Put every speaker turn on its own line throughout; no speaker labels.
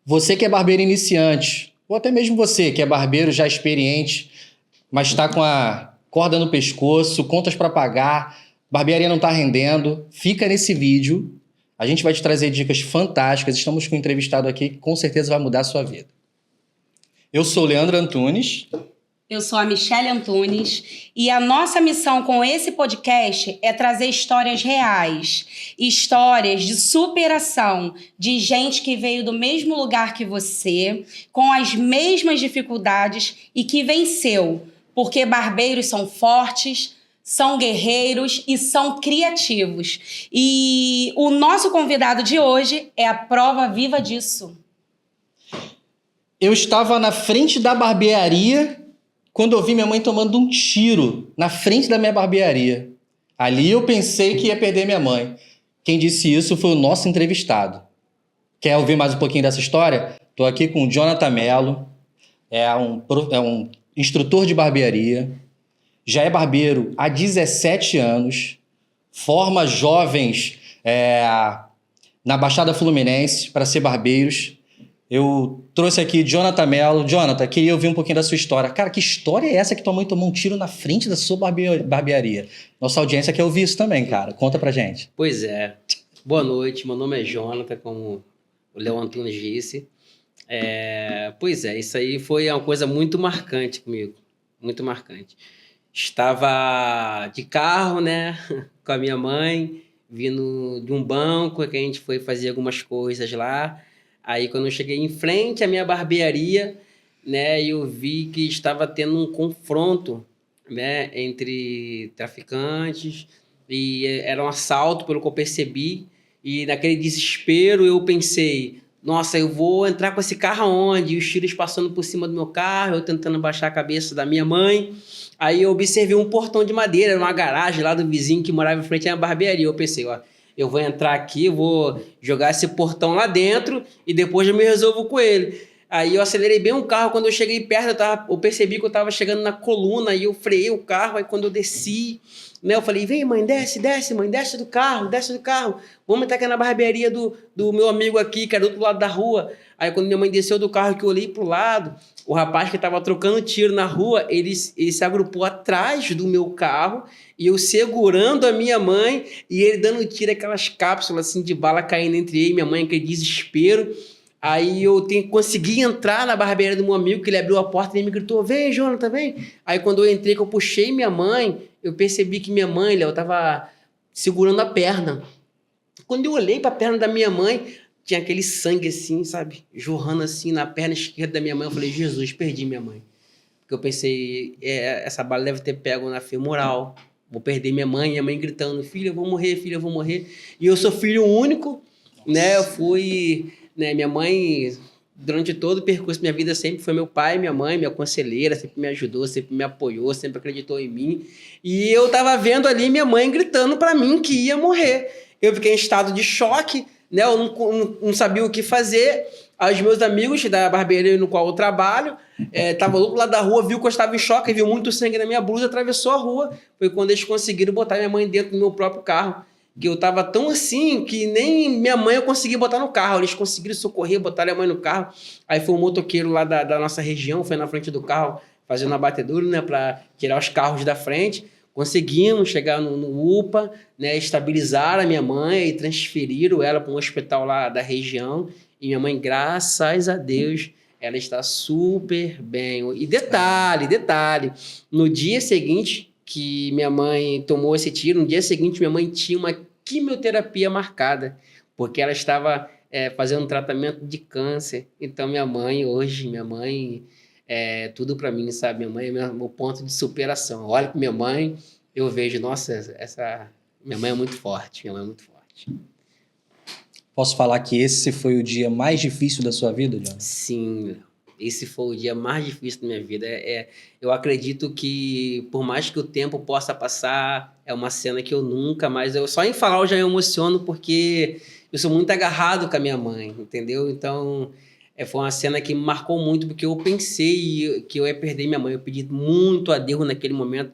Você que é barbeiro iniciante, ou até mesmo você que é barbeiro já experiente, mas está com a corda no pescoço, contas para pagar, barbearia não está rendendo, fica nesse vídeo. A gente vai te trazer dicas fantásticas. Estamos com um entrevistado aqui que com certeza vai mudar a sua vida. Eu sou o Leandro Antunes.
Eu sou a Michelle Antunes e a nossa missão com esse podcast é trazer histórias reais, histórias de superação de gente que veio do mesmo lugar que você, com as mesmas dificuldades e que venceu, porque barbeiros são fortes, são guerreiros e são criativos. E o nosso convidado de hoje é a prova viva disso.
Eu estava na frente da barbearia quando eu vi minha mãe tomando um tiro na frente da minha barbearia. Ali eu pensei que ia perder minha mãe. Quem disse isso foi o nosso entrevistado. Quer ouvir mais um pouquinho dessa história? Estou aqui com o Jonathan Mello, é um instrutor de barbearia, já é barbeiro há 17 anos, forma jovens na Baixada Fluminense para ser barbeiros. Eu trouxe aqui Jonathan Mello. Jonathan, queria ouvir um pouquinho da sua história. Cara, que história é essa que tua mãe tomou um tiro na frente da sua barbearia? Nossa audiência quer ouvir isso também, cara. Conta pra gente.
Pois é. Boa noite, meu nome é Jonathan, como o Léo Antunes disse. Pois é, isso aí foi uma coisa muito marcante comigo. Muito marcante. Estava de carro, né, com a minha mãe, vindo de um banco, que a gente foi fazer algumas coisas lá. Aí, quando eu cheguei em frente à minha barbearia, né, eu vi que estava tendo um confronto, né, entre traficantes, e era um assalto, pelo que eu percebi, e naquele desespero eu pensei, nossa, eu vou entrar com esse carro aonde? E os tiros passando por cima do meu carro, eu tentando baixar a cabeça da minha mãe. Aí eu observei um portão de madeira, uma garagem lá do vizinho que morava em frente à minha barbearia. Eu pensei, ó, eu vou entrar aqui, vou jogar esse portão lá dentro e depois eu me resolvo com ele. Aí eu acelerei bem o carro, quando eu cheguei perto, eu percebi que eu estava chegando na coluna e eu freiei o carro. Aí quando eu desci, né, eu falei, vem mãe, desce mãe, desce do carro, vamos entrar aqui na barbearia do meu amigo aqui, que era do outro lado da rua. Aí quando minha mãe desceu do carro, que eu olhei pro lado, o rapaz que estava trocando tiro na rua, ele se agrupou atrás do meu carro, e eu segurando a minha mãe, e ele dando tiro, aquelas cápsulas assim, de bala caindo entre ele e minha mãe, aquele desespero. Aí eu consegui entrar na barbearia do meu amigo, que ele abriu a porta e ele me gritou, vem, Jonathan, vem. Aí quando eu entrei, que eu puxei minha mãe, eu percebi que minha mãe, Léo, estava segurando a perna. Quando eu olhei para a perna da minha mãe, tinha aquele sangue assim, sabe, jorrando assim na perna esquerda da minha mãe. Eu falei, Jesus, perdi minha mãe. Porque eu pensei, essa bala deve ter pego na femoral, vou perder minha mãe gritando, filha, eu vou morrer, filha, eu vou morrer. E eu sou filho único, né, eu fui, né, minha mãe, durante todo o percurso da minha vida, sempre foi meu pai, minha mãe, minha conselheira, sempre me ajudou, sempre me apoiou, sempre acreditou em mim. E eu tava vendo ali minha mãe gritando para mim que ia morrer. Eu fiquei em estado de choque, né? Eu não sabia o que fazer. Aí os meus amigos da barbearia no qual eu trabalho, estavam do outro lado da rua, viu que eu estava em choque, viu muito sangue na minha blusa, atravessou a rua. Foi quando eles conseguiram botar minha mãe dentro do meu próprio carro. Que eu estava tão assim que nem minha mãe eu consegui botar no carro. Eles conseguiram socorrer, botaram a mãe no carro. Aí foi um motoqueiro lá da nossa região, foi na frente do carro, fazendo a batedura, né, para tirar os carros da frente. Conseguimos chegar no UPA, né, estabilizar a minha mãe e transferiram ela para um hospital lá da região. E minha mãe, graças a Deus, ela está super bem. E detalhe, no dia seguinte que minha mãe tomou esse tiro, no dia seguinte minha mãe tinha uma quimioterapia marcada, porque ela estava fazendo um tratamento de câncer. Então minha mãe é tudo para mim, sabe? Minha mãe é meu ponto de superação. Olha para minha mãe, eu vejo, nossa, minha mãe é muito forte,
Posso falar que esse foi o dia mais difícil da sua vida, Jonathan?
Sim, esse foi o dia mais difícil da minha vida. Eu acredito que, por mais que o tempo possa passar, é uma cena que eu nunca mais... Só em falar eu já me emociono, porque eu sou muito agarrado com a minha mãe, entendeu? Então, foi uma cena que me marcou muito, porque eu pensei que eu ia perder minha mãe. Eu pedi muito a Deus naquele momento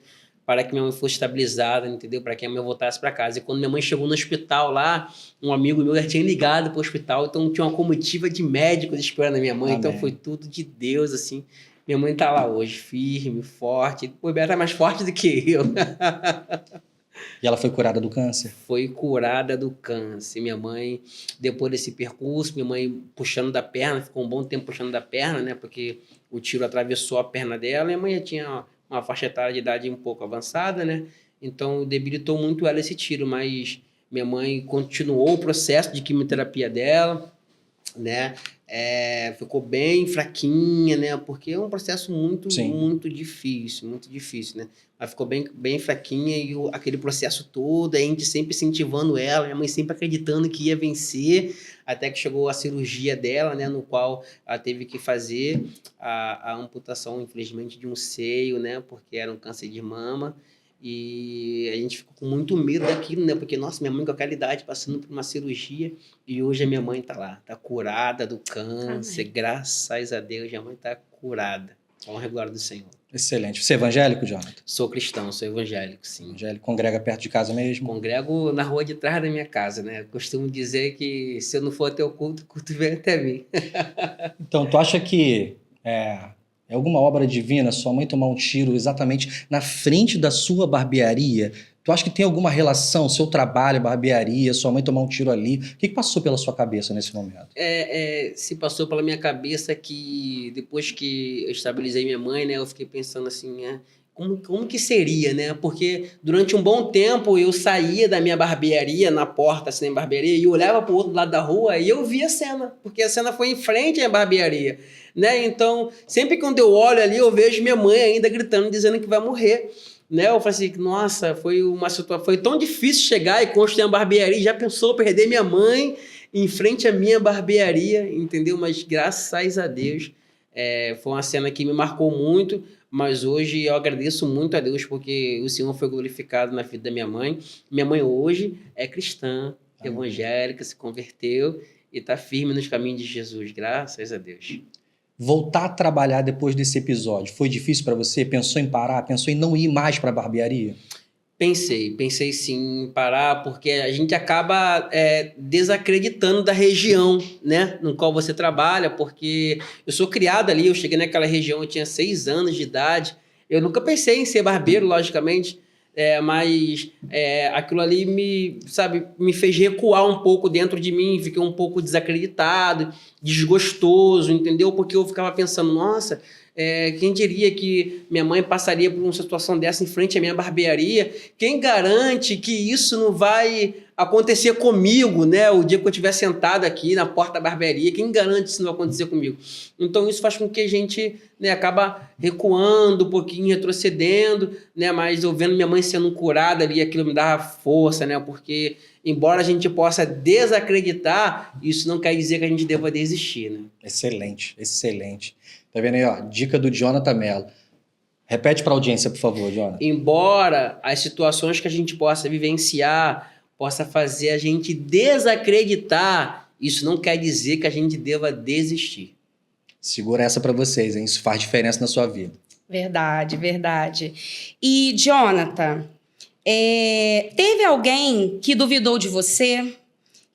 para que minha mãe fosse estabilizada, entendeu? Para que minha mãe voltasse para casa. E quando minha mãe chegou no hospital lá, um amigo meu já tinha ligado para o hospital, então tinha uma comitiva de médicos esperando a minha mãe, então foi tudo de Deus, assim. Minha mãe tá lá hoje, firme, forte. Pô, ela tá mais forte do que eu.
E ela foi curada do câncer?
Foi curada do câncer. Minha mãe, depois desse percurso, minha mãe puxando da perna, ficou um bom tempo puxando da perna, né? Porque o tiro atravessou a perna dela. Minha mãe já tinha uma faixa etária de idade um pouco avançada, né? Então debilitou muito ela esse tiro, mas minha mãe continuou o processo de quimioterapia dela, né? Ficou bem fraquinha, né? Porque é um processo muito difícil, né? Mas ficou bem fraquinha e aquele processo todo, a gente sempre incentivando ela, minha mãe sempre acreditando que ia vencer, até que chegou a cirurgia dela, né? No qual ela teve que fazer a amputação, infelizmente, de um seio, né? Porque era um câncer de mama. E a gente ficou com muito medo daquilo, né? Porque, nossa, minha mãe com aquela idade passando por uma cirurgia e hoje a minha mãe tá lá, tá curada do câncer, graças a Deus, minha mãe tá curada. Honra e glória do Senhor.
Excelente. Você é evangélico, Jonathan?
Sou cristão, sou evangélico, sim.
Evangélico, congrega perto de casa mesmo?
Congrego na rua de trás da minha casa, né? Costumo dizer que se eu não for até o culto vem até mim.
Então, tu acha que é alguma obra divina sua mãe tomar um tiro exatamente na frente da sua barbearia? Tu acha que tem alguma relação, seu trabalho, barbearia, sua mãe tomar um tiro ali? O que passou pela sua cabeça nesse momento?
Se passou pela minha cabeça que depois que eu estabilizei minha mãe, né, eu fiquei pensando assim, como que seria, né? Porque durante um bom tempo eu saía da minha barbearia, na porta assim, da barbearia, e eu olhava para o outro lado da rua e eu via a cena, porque a cena foi em frente à barbearia, né? Então, sempre quando eu olho ali, eu vejo minha mãe ainda gritando, dizendo que vai morrer. Né? Eu falei assim, nossa, foi tão difícil chegar e construir uma barbearia, já pensou perder minha mãe em frente à minha barbearia, entendeu? Mas graças a Deus, foi uma cena que me marcou muito, mas hoje eu agradeço muito a Deus porque o Senhor foi glorificado na vida da minha mãe. Minha mãe hoje é cristã, evangélica, se converteu e está firme nos caminhos de Jesus, graças a Deus.
Voltar a trabalhar depois desse episódio, foi difícil para você? Pensou em parar? Pensou em não ir mais para a barbearia?
Pensei sim em parar, porque a gente acaba desacreditando da região, né, no qual você trabalha, porque eu sou criado ali, eu cheguei naquela região, eu tinha 6 anos de idade, eu nunca pensei em ser barbeiro, logicamente, mas aquilo ali me fez recuar um pouco dentro de mim, fiquei um pouco desacreditado, desgostoso, entendeu? Porque eu ficava pensando, nossa, quem diria que minha mãe passaria por uma situação dessa em frente à minha barbearia? Quem garante que isso não vai acontecer comigo, né? O dia que eu estiver sentado aqui na porta da barbearia, quem garante que isso não vai acontecer comigo? Então isso faz com que a gente, né, acaba recuando um pouquinho, retrocedendo, né? Mas eu vendo minha mãe sendo curada ali, aquilo me dava força, né? Porque embora a gente possa desacreditar, isso não quer dizer que a gente deva desistir, né?
Excelente, excelente. Tá vendo aí, ó? Dica do Jonathan Mello. Repete para a audiência, por favor, Jonathan.
Embora as situações que a gente possa vivenciar possa fazer a gente desacreditar, isso não quer dizer que a gente deva desistir.
Segura essa para vocês, hein? Isso faz diferença na sua vida.
Verdade, verdade. E, Jonathan, teve alguém que duvidou de você,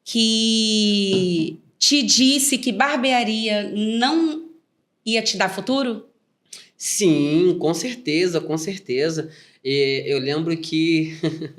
que te disse que barbearia não ia te dar futuro?
Sim, com certeza, com certeza. Eu lembro que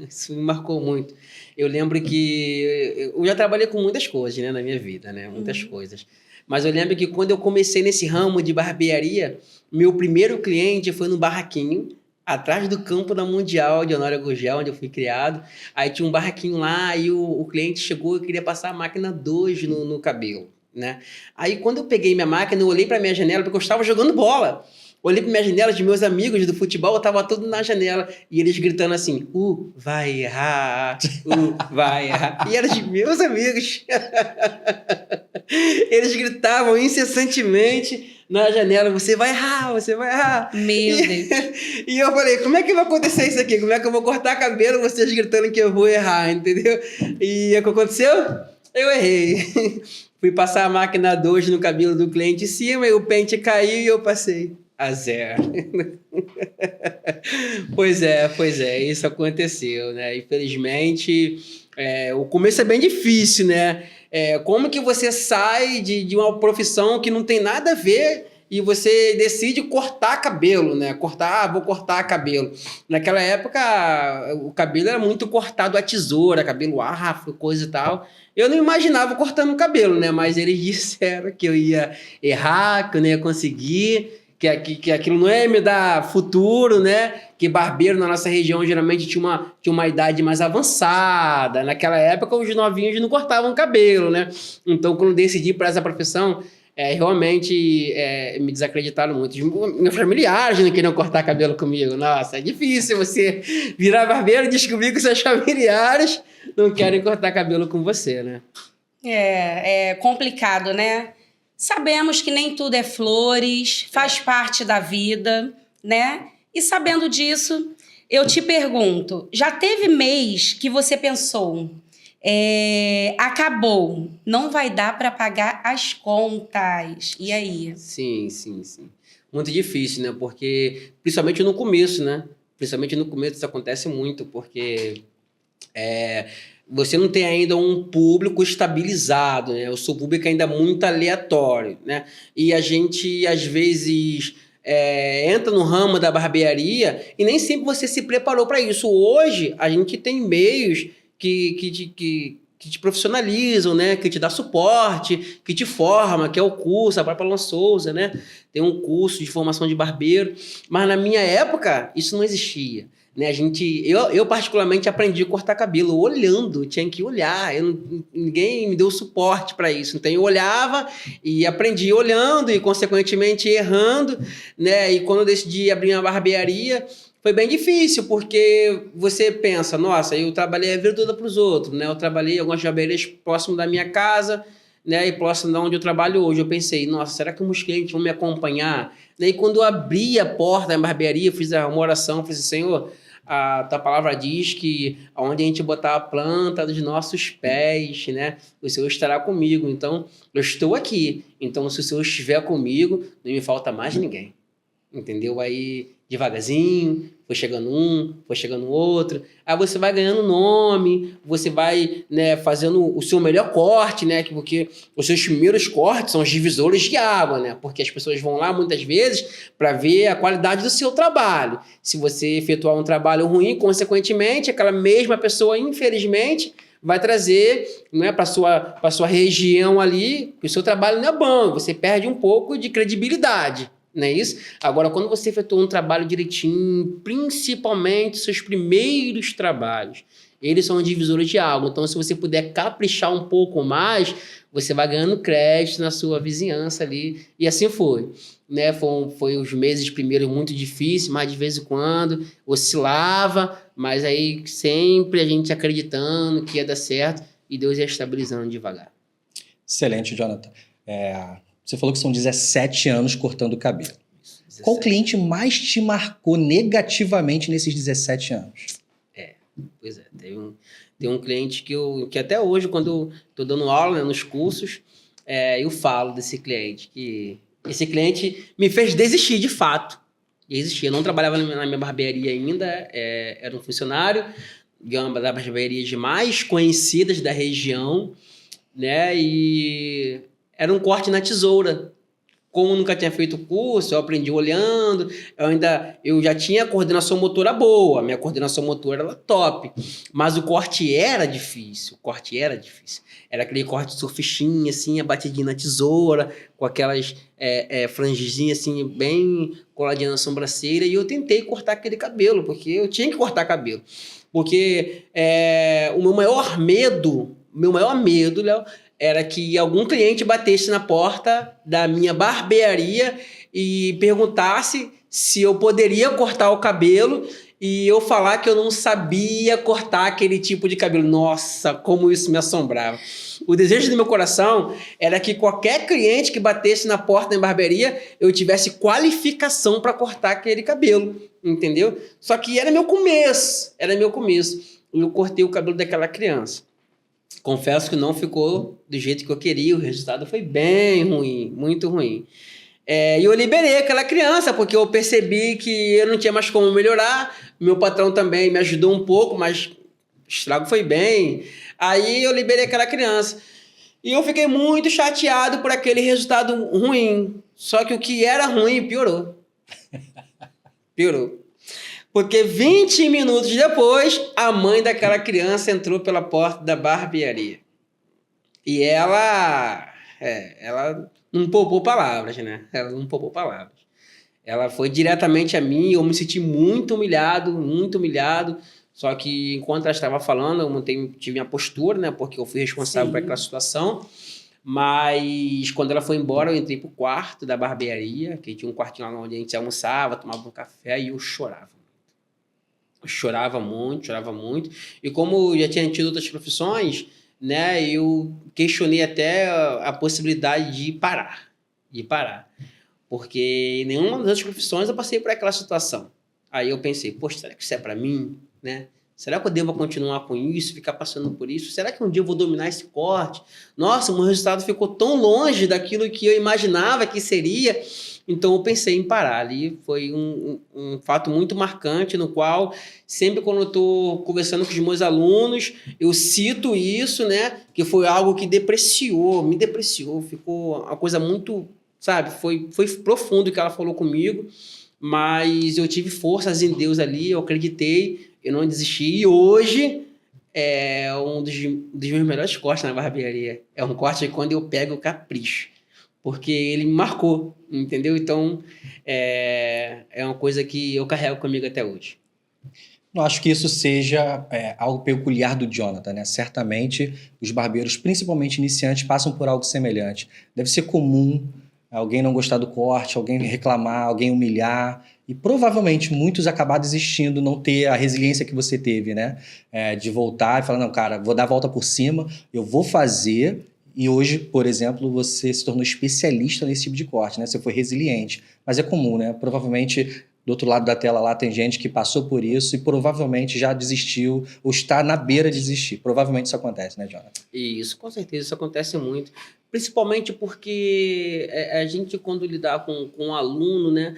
isso me marcou muito. Eu lembro que eu já trabalhei com muitas coisas, né, na minha vida, né? Muitas coisas. Mas eu lembro que quando eu comecei nesse ramo de barbearia, meu primeiro cliente foi no barraquinho, atrás do campo da Mundial de Honório Gurgel, onde eu fui criado. Aí tinha um barraquinho lá e o cliente chegou e queria passar a máquina 2 no cabelo, né? Aí quando eu peguei minha máquina, eu olhei para minha janela porque eu estava jogando bola. Olhei para minha janela de meus amigos do futebol, eu tava todo na janela e eles gritando assim, vai errar, vai errar. E eram de meus amigos. Eles gritavam incessantemente na janela, você vai errar, você vai errar.
Meu Deus.
E eu falei, como é que vai acontecer isso aqui? Como é que eu vou cortar cabelo vocês gritando que eu vou errar, entendeu? E o que aconteceu? Eu errei. Fui passar a máquina 2 no cabelo do cliente em cima e o pente caiu e eu passei. a 0. Pois é, isso aconteceu, né? Infelizmente, o começo é bem difícil, né? Como que você sai de uma profissão que não tem nada a ver e você decide cortar cabelo, né? Vou cortar cabelo. Naquela época, o cabelo era muito cortado à tesoura, cabelo afro, coisa e tal. Eu não imaginava cortando o cabelo, né? Mas eles disseram que eu ia errar, que eu não ia conseguir, que aquilo não ia me dar futuro, né? Que barbeiro na nossa região geralmente tinha uma idade mais avançada. Naquela época, os novinhos não cortavam cabelo, né? Então, quando decidi para essa profissão, realmente me desacreditaram muito. Meus familiares não queriam cortar cabelo comigo. Nossa, é difícil você virar barbeiro e descobrir que seus familiares não querem cortar cabelo com você, né?
É complicado, né? Sabemos que nem tudo é flores, faz parte da vida, né? E sabendo disso, eu te pergunto, já teve mês que você pensou, acabou, não vai dar para pagar as contas, e aí?
Sim. Muito difícil, né? Porque, principalmente no começo, né? Principalmente no começo isso acontece muito, porque você não tem ainda um público estabilizado, né? O seu público ainda é muito aleatório, né? E a gente, às vezes, entra no ramo da barbearia e nem sempre você se preparou para isso. Hoje, a gente tem meios que te profissionalizam, né? Que te dá suporte, que te forma, que é o curso, a própria Lan Souza, né? Tem um curso de formação de barbeiro. Mas na minha época, isso não existia. Né, eu particularmente aprendi a cortar cabelo olhando, tinha que olhar, ninguém me deu suporte para isso, então eu olhava e aprendi olhando e consequentemente errando, né, e quando eu decidi abrir uma barbearia foi bem difícil, porque você pensa, nossa, eu trabalhei a vida toda para os outros, né, eu trabalhei em algumas barbearias próximo da minha casa, né, e próximo de onde eu trabalho hoje, eu pensei, nossa, será que os clientes vão me acompanhar? E quando eu abri a porta da barbearia, fiz uma oração, falei assim, Senhor, a tua palavra diz que onde a gente botar a planta dos nossos pés, né, o Senhor estará comigo. Então, eu estou aqui. Então, se o Senhor estiver comigo, não me falta mais ninguém. Entendeu? Aí, devagarzinho, foi chegando outro. Aí você vai ganhando nome, você vai, né, fazendo o seu melhor corte, né? Porque os seus primeiros cortes são os divisores de água, né? Porque as pessoas vão lá muitas vezes para ver a qualidade do seu trabalho. Se você efetuar um trabalho ruim, consequentemente, aquela mesma pessoa, infelizmente, vai trazer, né, para sua região ali que o seu trabalho não é bom. Você perde um pouco de credibilidade. Não é isso? Agora, quando você efetua um trabalho direitinho, principalmente seus primeiros trabalhos, eles são divisores de água. Então, se você puder caprichar um pouco mais, você vai ganhando crédito na sua vizinhança ali. E assim foi. Né? Foi os meses primeiros muito difíceis, mas de vez em quando oscilava, mas aí sempre a gente acreditando que ia dar certo e Deus ia estabilizando devagar.
Excelente, Jonathan. Você falou que são 17 anos cortando o cabelo. 17. Qual cliente mais te marcou negativamente nesses 17 anos?
Pois é. Tem um cliente que até hoje, quando eu estou dando aula, né, nos cursos, eu falo desse cliente, que esse cliente me fez desistir de fato. Eu não trabalhava na minha barbearia ainda, era um funcionário de uma das barbearias mais conhecidas da região, né, e era um corte na tesoura. Como eu nunca tinha feito curso, eu aprendi olhando, eu já tinha coordenação motora boa, minha coordenação motora era top, mas o corte era difícil, Era aquele corte surfistinha, assim, a batidinha na tesoura, com aquelas franjezinhas, assim, bem coladinha na sobrancelha, e eu tentei cortar aquele cabelo, porque eu tinha que cortar cabelo. Porque o meu maior medo, Léo, era que algum cliente batesse na porta da minha barbearia e perguntasse se eu poderia cortar o cabelo e eu falar que eu não sabia cortar aquele tipo de cabelo. Nossa, como isso me assombrava. O desejo do meu coração era que qualquer cliente que batesse na porta da barbearia, eu tivesse qualificação para cortar aquele cabelo, entendeu? Só que era meu começo. Eu cortei o cabelo daquela criança. Confesso que não ficou do jeito que eu queria, o resultado foi bem ruim, muito ruim. E eu liberei aquela criança, porque eu percebi que eu não tinha mais como melhorar. Meu patrão também me ajudou um pouco, mas o estrago foi bem. Aí eu liberei aquela criança. E eu fiquei muito chateado por aquele resultado ruim. Só que o que era ruim piorou. Piorou. Porque 20 minutos depois, a mãe daquela criança entrou pela porta da barbearia. E ela não poupou palavras, né? Ela não poupou palavras. Ela foi diretamente a mim, eu me senti muito humilhado, muito humilhado. Só que enquanto ela estava falando, eu tive minha postura, né? Porque eu fui responsável por aquela situação. Mas quando ela foi embora, eu entrei pro quarto da barbearia, que tinha um quartinho lá onde a gente almoçava, tomava um café, e eu chorava. Eu chorava muito. E como eu já tinha tido outras profissões, né? Eu questionei até a possibilidade de parar. Porque em nenhuma das outras profissões eu passei por aquela situação. Aí eu pensei, poxa, será que isso é para mim, né? Será que eu devo continuar com isso, ficar passando por isso? Será que um dia eu vou dominar esse corte? Nossa, o meu resultado ficou tão longe daquilo que eu imaginava que seria. Então eu pensei em parar. Ali foi um fato muito marcante, no qual sempre quando eu estou conversando com os meus alunos, eu cito isso, né? Que foi algo que me depreciou, ficou uma coisa muito, sabe? Foi profundo o que ela falou comigo, mas eu tive forças em Deus ali, eu acreditei, eu não desisti, e hoje é um dos meus melhores cortes na barbearia. É um corte quando eu pego o capricho, porque ele me marcou, entendeu? Então, é uma coisa que eu carrego comigo até hoje.
Não acho que isso seja algo peculiar do Jonathan, né? Certamente os barbeiros, principalmente iniciantes, passam por algo semelhante. Deve ser comum alguém não gostar do corte, alguém reclamar, alguém humilhar, e provavelmente muitos acabar desistindo, não ter a resiliência que você teve, né? De voltar e falar, não, cara, vou dar a volta por cima, eu vou fazer. E hoje, por exemplo, você se tornou especialista nesse tipo de corte, né? Você foi resiliente. Mas é comum, né? Provavelmente, do outro lado da tela lá, tem gente que passou por isso e provavelmente já desistiu ou está na beira de desistir. Provavelmente isso acontece, né, Jonathan?
Isso, com certeza, isso acontece muito. Principalmente porque a gente, quando lidar com um aluno, né?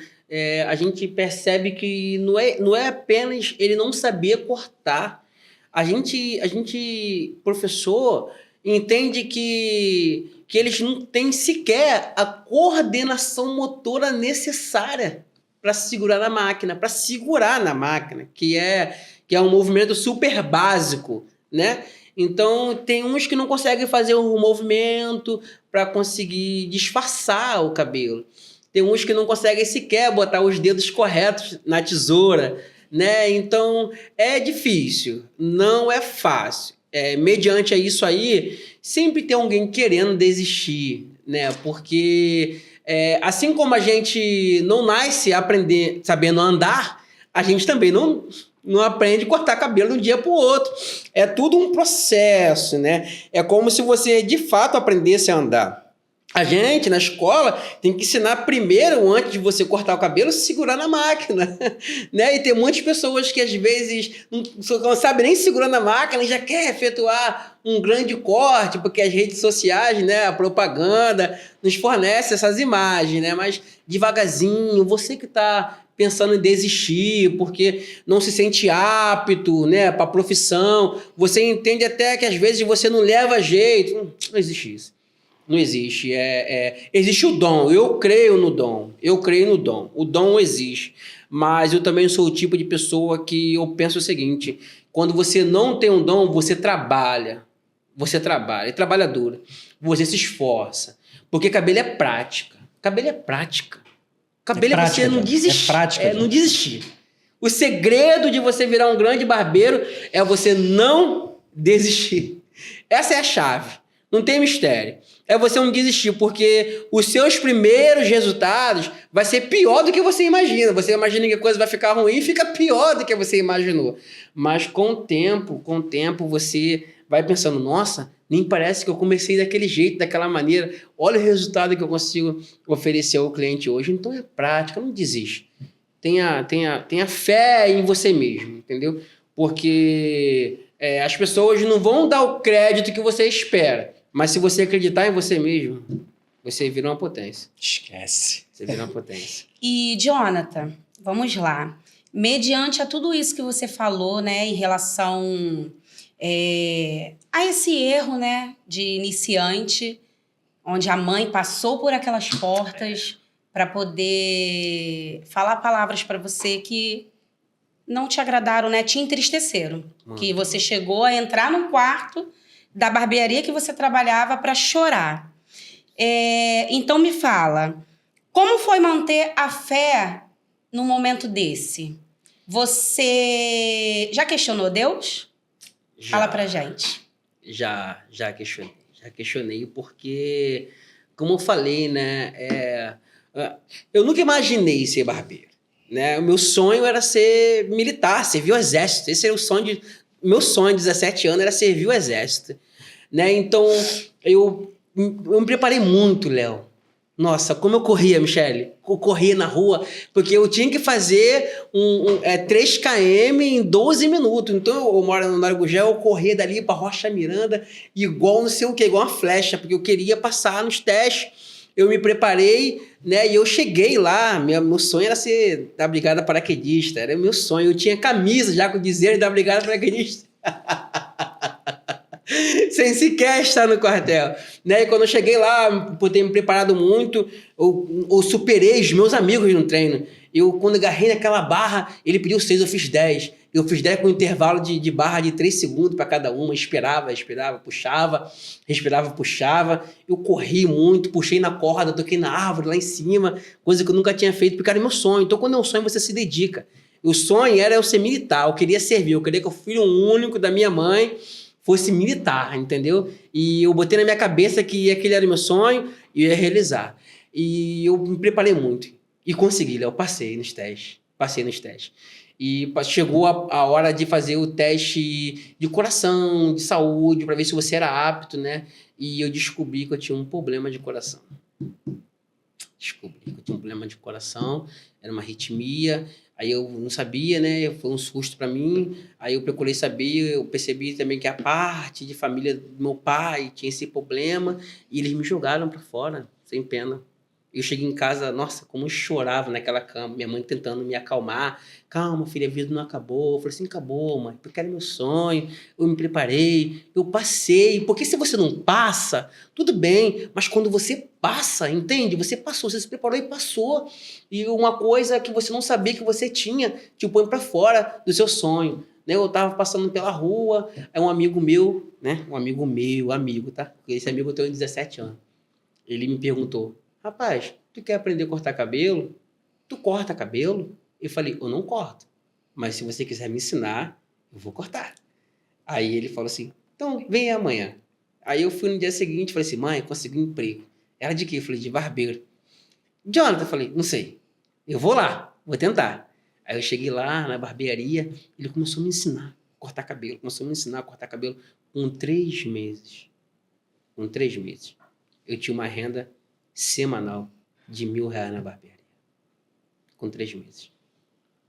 A gente percebe que não é apenas ele não saber cortar. A gente, professor, entende que eles não têm sequer a coordenação motora necessária para segurar na máquina, que é um movimento super básico, né? Então, tem uns que não conseguem fazer um movimento para conseguir disfarçar o cabelo. Tem uns que não conseguem sequer botar os dedos corretos na tesoura, né? Então, é difícil, não é fácil. Mediante isso aí, sempre tem alguém querendo desistir, né? Porque assim como a gente não nasce sabendo andar, a gente também não aprende a cortar cabelo de um dia para o outro. É tudo um processo, né? É como se você de fato aprendesse a andar. A gente, na escola, tem que ensinar primeiro, antes de você cortar o cabelo, segurar na máquina, né? E tem muitas pessoas que, às vezes, não sabem nem segurar na máquina e já quer efetuar um grande corte, porque as redes sociais, né, a propaganda, nos fornece essas imagens, né? Mas, devagarzinho, você que está pensando em desistir, porque não se sente apto, né, para a profissão, você entende até que, às vezes, você não leva jeito. Não existe isso. Não existe. Existe o dom. Eu creio no dom. O dom existe. Mas eu também sou o tipo de pessoa que eu penso o seguinte: quando você não tem um dom, você trabalha. É trabalhadora. Você se esforça. Porque cabelo é prática. Cabelo é você não desistir. Não desistir. O segredo de você virar um grande barbeiro é você não desistir. Essa é a chave. Não tem mistério. É você não desistir, porque os seus primeiros resultados vai ser pior do que você imagina. Você imagina que a coisa vai ficar ruim e fica pior do que você imaginou. Mas com o tempo você vai pensando, nossa, nem parece que eu comecei daquele jeito, daquela maneira. Olha o resultado que eu consigo oferecer ao cliente hoje. Então é prática, não desiste. Tenha fé em você mesmo, entendeu? Porque as pessoas não vão dar o crédito que você espera. Mas se você acreditar em você mesmo, Você vira uma potência.
Esquece.
Você vira uma potência.
E, Jonathan, vamos lá. Mediante a tudo isso que você falou, né, em relação a esse erro, né, de iniciante, onde a mãe passou por aquelas portas para poder falar palavras para você que não te agradaram, né, te entristeceram. Que você chegou a entrar no quarto da barbearia que você trabalhava para chorar. Então me fala, como foi manter a fé num momento desse? Você já questionou Deus? Fala pra gente.
Já questionei. Já questionei porque, como eu falei, né? Eu nunca imaginei ser barbeiro. Né? O meu sonho era ser militar, servir o exército. Esse era o sonho meu sonho de 17 anos era servir o exército. Né? Então, eu me preparei muito, Léo. Nossa, como eu corria, Michele. Eu corria na rua, porque eu tinha que fazer 3 km em 12 minutos. Então, eu moro no Narugugel, eu corria dali para Rocha Miranda, igual não sei o que, igual uma flecha, porque eu queria passar nos testes. Eu me preparei, né? E eu cheguei lá. Meu sonho era ser da Brigada Paraquedista. Era meu sonho. Eu tinha camisa já com dizer da Brigada Paraquedista. Sem sequer estar no quartel. Né? E quando eu cheguei lá, por ter me preparado muito, eu superei os meus amigos no treino. Quando agarrei naquela barra, ele pediu 6, eu fiz 10. Eu fiz 10 com um intervalo de barra de 3 segundos para cada uma. Respirava, puxava. Respirava, puxava. Eu corri muito, puxei na corda, toquei na árvore lá em cima. Coisa que eu nunca tinha feito, porque era meu sonho. Então, quando é um sonho, você se dedica. O sonho era eu ser militar. Eu queria servir. Eu queria que o filho único da minha mãe fosse militar, entendeu? E eu botei na minha cabeça que aquele era o meu sonho e eu ia realizar. E eu me preparei muito. E consegui, Léo. Passei nos testes. E chegou a hora de fazer o teste de coração, de saúde, para ver se você era apto, né? E eu descobri que eu tinha um problema de coração. Era uma arritmia. Aí eu não sabia, né? Foi um susto para mim. Aí eu procurei saber, eu percebi também que a parte de família do meu pai tinha esse problema e eles me jogaram para fora, sem pena. Eu cheguei em casa, nossa, como eu chorava naquela cama, minha mãe tentando me acalmar. Calma, filha, a vida não acabou. Eu falei assim, acabou, mãe, porque era meu sonho, eu me preparei, eu passei. Porque se você não passa, tudo bem, mas quando você passa, entende? Você passou, você se preparou e passou. E uma coisa que você não sabia que você tinha, te põe pra fora do seu sonho. Né? Eu tava passando pela rua, aí um amigo meu, né? Amigo, tá? Esse amigo eu tenho 17 anos. Ele me perguntou, rapaz, tu quer aprender a cortar cabelo? Tu corta cabelo? Eu falei, eu não corto. Mas se você quiser me ensinar, eu vou cortar. Aí ele falou assim, então vem amanhã. Aí eu fui no dia seguinte, falei assim, mãe, consegui um emprego. Era de quê? Eu falei, de barbeiro. Jonathan, eu falei, não sei. Eu vou lá, vou tentar. Aí eu cheguei lá na barbearia, ele começou a me ensinar a cortar cabelo. Com 3 meses. Eu tinha uma renda semanal de R$1.000 na barbearia. Com 3 meses.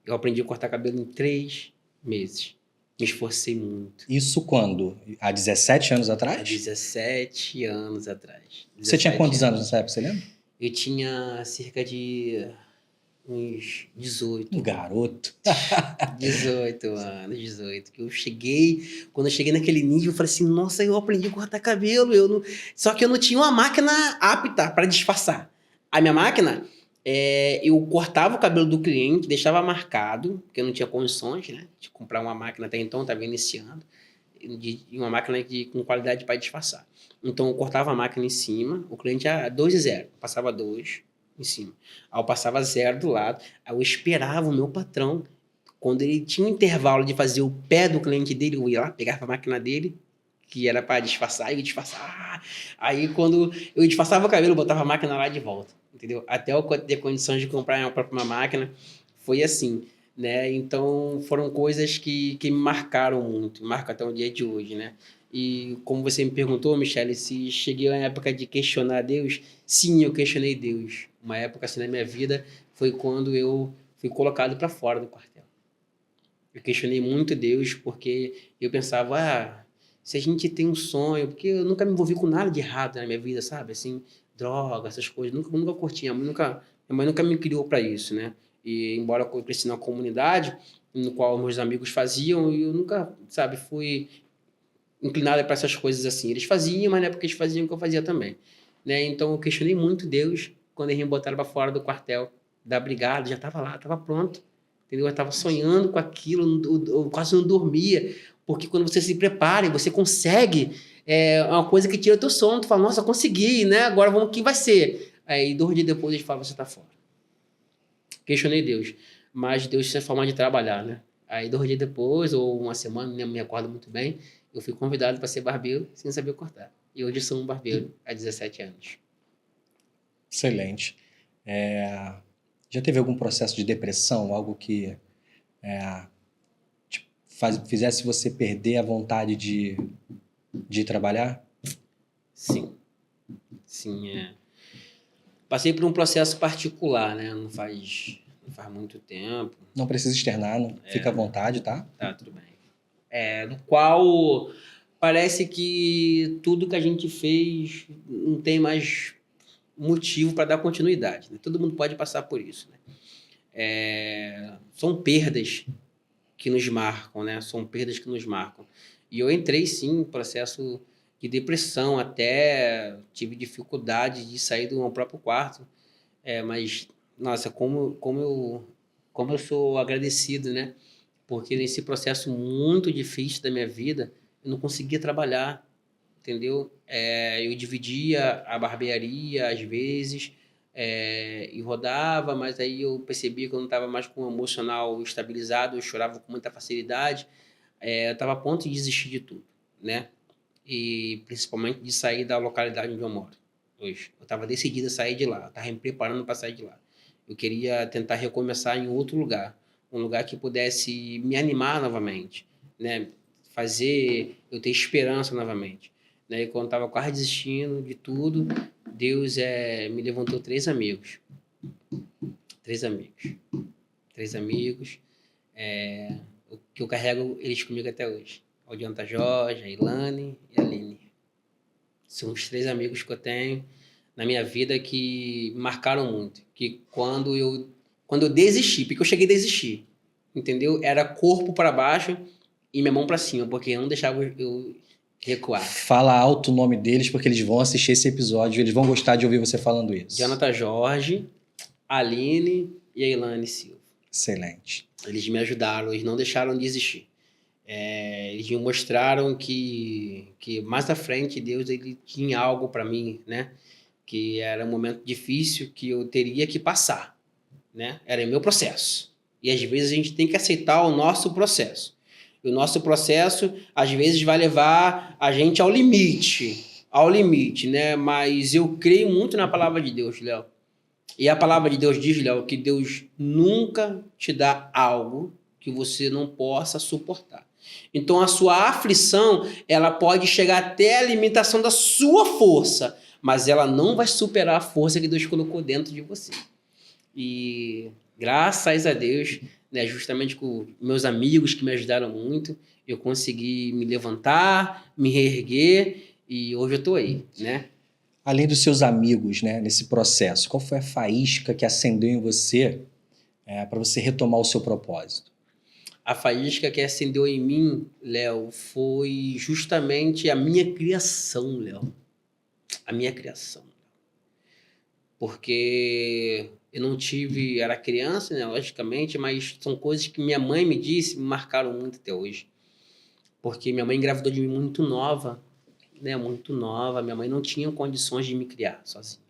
Eu aprendi a cortar cabelo em 3 meses. Me esforcei muito.
Isso quando? Há 17 anos atrás?
Há 17 anos atrás.
Você tinha quantos anos nessa época, você lembra?
Eu tinha cerca de uns 18.
Um garoto.
18 anos, 18. Que eu cheguei, quando eu cheguei naquele nível, eu falei assim, nossa, eu aprendi a cortar cabelo. Só que eu não tinha uma máquina apta para disfarçar. A minha máquina, eu cortava o cabelo do cliente, deixava marcado, porque eu não tinha condições, né? De comprar uma máquina até então, estava iniciando. Uma máquina com qualidade para disfarçar. Então, eu cortava a máquina em cima, o cliente era 2 e 0, passava 2 em cima. Aí eu passava 0 do lado, aí eu esperava o meu patrão. Quando ele tinha um intervalo de fazer o pé do cliente dele, eu ia lá, pegava a máquina dele, que era para disfarçar, e eu disfarçava. Aí, quando eu disfarçava o cabelo, eu botava a máquina lá de volta, entendeu? Até eu ter condições de comprar minha própria máquina, foi assim, né? Então, foram coisas que me marcaram muito, marcam até o dia de hoje, né? E como você me perguntou, Michele, se cheguei à época de questionar Deus, sim, eu questionei Deus. Uma época assim na minha vida foi quando eu fui colocado para fora do quartel. Eu questionei muito Deus porque eu pensava, se a gente tem um sonho, porque eu nunca me envolvi com nada de errado na minha vida, sabe? Assim, droga, essas coisas. Nunca curti. Minha mãe nunca me criou para isso, né? E embora eu cresci na comunidade, no qual meus amigos faziam, eu nunca, sabe, fui inclinado para essas coisas assim. Eles faziam, mas não é porque eles faziam que eu fazia também, né? Então eu questionei muito Deus quando eles me botaram para fora do quartel da brigada. Já estava lá, estava pronto, entendeu? Eu estava sonhando com aquilo, eu quase não dormia, porque quando você se prepara e você consegue, é uma coisa que tira teu sono. Tu fala, nossa, consegui, né? Agora vamos, quem vai ser? Aí 2 dias depois eles falam, você está fora. Questionei Deus, mas Deus tem forma de trabalhar, né? Aí 2 dias depois, ou uma semana, não me acordo muito bem, eu fui convidado para ser barbeiro sem saber cortar. E hoje sou um barbeiro há 17 anos.
Excelente. Já teve algum processo de depressão, algo que fizesse você perder a vontade de trabalhar?
Sim. Sim, Passei por um processo particular, né? Não faz muito tempo.
Não precisa externar, não. Fica à vontade, tá?
Tá, tudo bem. No qual parece que tudo que a gente fez não tem mais motivo para dar continuidade, né? Todo mundo pode passar por isso, né? São perdas que nos marcam, né? São perdas que nos marcam. E eu entrei, sim, em processo de depressão, até tive dificuldade de sair do meu próprio quarto. Mas, nossa, como eu sou agradecido, né? Porque nesse processo muito difícil da minha vida, eu não conseguia trabalhar, entendeu? Eu dividia a barbearia, às vezes, e rodava, mas aí eu percebia que eu não estava mais com o emocional estabilizado, eu chorava com muita facilidade, eu estava a ponto de desistir de tudo, né? E principalmente de sair da localidade onde eu moro hoje. Eu estava decidido a sair de lá, estava me preparando para sair de lá. Eu queria tentar recomeçar em outro lugar, um lugar que pudesse me animar novamente, né? Fazer eu ter esperança novamente, né? E quando estava quase desistindo de tudo, Deus me levantou 3 amigos. 3 amigos. 3 amigos, que eu carrego eles comigo até hoje. O Adianta Jorge, a Ilane e a Aline. São os 3 amigos que eu tenho na minha vida que me marcaram muito. Que quando eu desisti, porque eu cheguei a desistir, entendeu? Era corpo para baixo e minha mão para cima, porque eu não deixava eu recuar.
Fala alto o nome deles, porque eles vão assistir esse episódio, eles vão gostar de ouvir você falando isso.
Jonathan Jorge, a Aline e a Ilane Silva.
Excelente.
Eles me ajudaram, eles não deixaram de existir. Eles me mostraram que mais à frente Deus ele tinha algo para mim, né? Que era um momento difícil que eu teria que passar, né? Era o meu processo. E às vezes a gente tem que aceitar o nosso processo. E o nosso processo às vezes vai levar a gente ao limite, né? Mas eu creio muito na palavra de Deus, Léo. E a palavra de Deus diz, Léo, que Deus nunca te dá algo que você não possa suportar. Então, a sua aflição, ela pode chegar até a limitação da sua força, mas ela não vai superar a força que Deus colocou dentro de você. E, graças a Deus, né, justamente com meus amigos que me ajudaram muito, eu consegui me levantar, me reerguer, e hoje eu estou aí, né?
Além dos seus amigos, né, nesse processo, qual foi a faísca que acendeu em você para você retomar o seu propósito?
A faísca que acendeu em mim, Léo, foi justamente a minha criação, Léo. A minha criação. Porque eu não tive... Era criança, né, logicamente, mas são coisas que minha mãe me disse, me marcaram muito até hoje. Porque minha mãe engravidou de mim muito nova, né, muito nova. Minha mãe não tinha condições de me criar sozinha.